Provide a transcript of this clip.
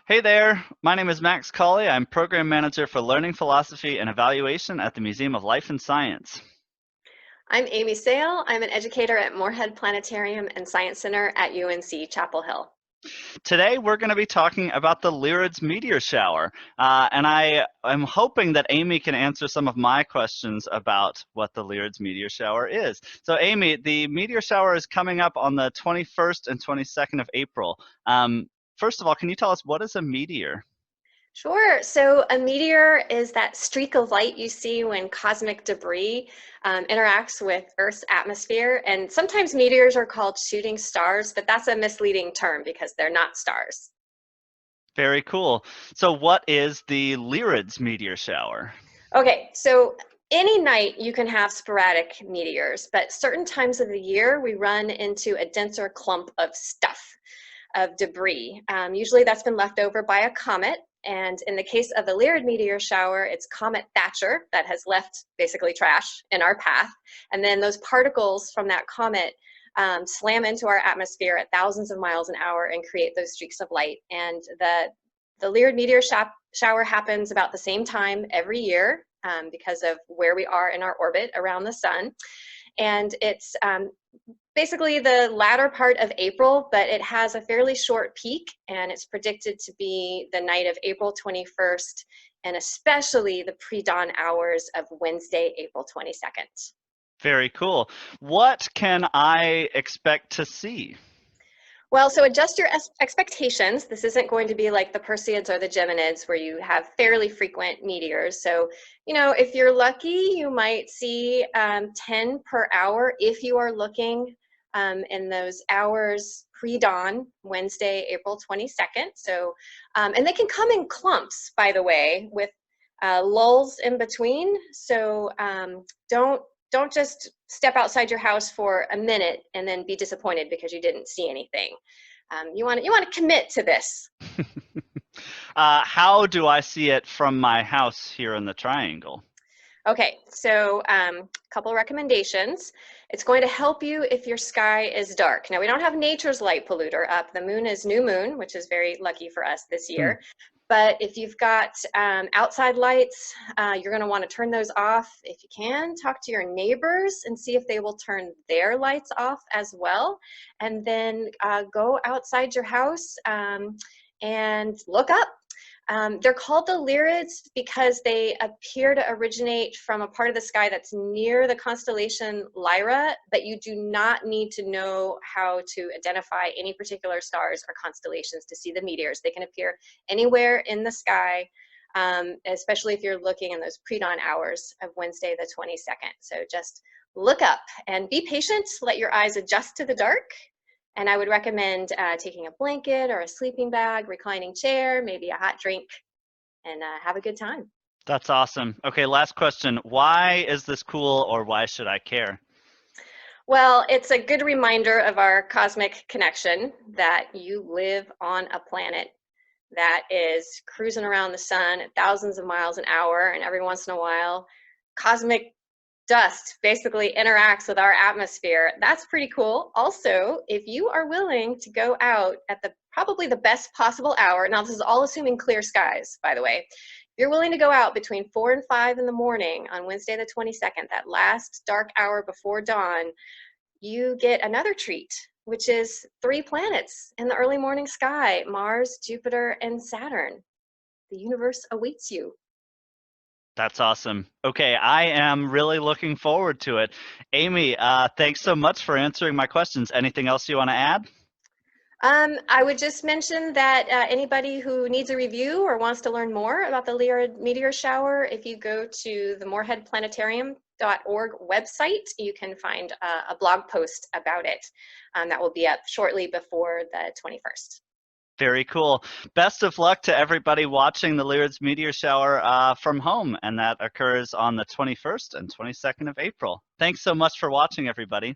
Hey there, my name is Max Colley. I'm Program Manager for Learning Philosophy and Evaluation at the Museum of Life and Science. I'm Amy Sayle. I'm an educator at Morehead Planetarium and Science Center at UNC Chapel Hill. Today we're going to be talking about the Lyrids Meteor Shower, and I'm hoping that Amy can answer some of my questions about what the Lyrids Meteor Shower is. So Amy, the meteor shower is coming up on the 21st and 22nd of April. First of all, can you tell us what is a meteor? Sure. So a meteor is that streak of light you see when cosmic debris interacts with Earth's atmosphere. And sometimes meteors are called shooting stars, but that's a misleading term because they're not stars. Very cool. So what is the Lyrids Meteor Shower? Okay, so any night you can have sporadic meteors, but certain times of the year we run into a denser clump of stuff, of debris. Usually that's been left over by a comet. And in the case of the Lyrid meteor shower, it's Comet Thatcher that has left basically trash in our path. And then those particles from that comet slam into our atmosphere at thousands of miles an hour and create those streaks of light. And the Lyrid meteor shower happens about the same time every year because of where we are in our orbit around the sun. And it's basically the latter part of April, but it has a fairly short peak, and it's predicted to be the night of April 21st, and especially the pre-dawn hours of Wednesday, April 22nd. Very cool. What can I expect to see? Well, so adjust your expectations. This isn't going to be like the Perseids or the Geminids where you have fairly frequent meteors. So, if you're lucky, you might see 10 per hour if you are looking in those hours pre-dawn, Wednesday, April 22nd. So, and they can come in clumps, by the way, with lulls in between. So don't just step outside your house for a minute and then be disappointed because you didn't see anything. You want to commit to this. How do I see it from my house here in the triangle? Okay, so a couple recommendations. It's going to help you if your sky is dark. Now, we don't have nature's light polluter up. The moon is new moon, which is very lucky for us this Hmm. year. But if you've got outside lights, you're going to want to turn those off if you can. Talk to your neighbors and see if they will turn their lights off as well. And then go outside your house and look up. They're called the Lyrids because they appear to originate from a part of the sky that's near the constellation Lyra, but you do not need to know how to identify any particular stars or constellations to see the meteors. They can appear anywhere in the sky, especially if you're looking in those pre-dawn hours of Wednesday the 22nd. So just look up and be patient, let your eyes adjust to the dark, and I would recommend taking a blanket or a sleeping bag, reclining chair, maybe a hot drink, and have a good time. That's awesome. Okay, last question. Why is this cool, or why should I care? Well, it's a good reminder of our cosmic connection that you live on a planet that is cruising around the sun at thousands of miles an hour, and every once in a while, cosmic dust basically interacts with our atmosphere. That's pretty cool. Also, if you are willing to go out at probably the best possible hour, now this is all assuming clear skies, by the way. If you're willing to go out between 4 and 5 in the morning on Wednesday the 22nd, that last dark hour before dawn, you get another treat, which is 3 planets in the early morning sky: Mars, Jupiter, and Saturn. The universe awaits you. That's awesome. Okay, I am really looking forward to it. Amy, thanks so much for answering my questions. Anything else you want to add? I would just mention that anybody who needs a review or wants to learn more about the Lyrid meteor shower, if you go to the moreheadplanetarium.org website, you can find a blog post about it that will be up shortly before the 21st. Very cool. Best of luck to everybody watching the Lyrids Meteor Shower from home, and that occurs on the 21st and 22nd of April. Thanks so much for watching, everybody.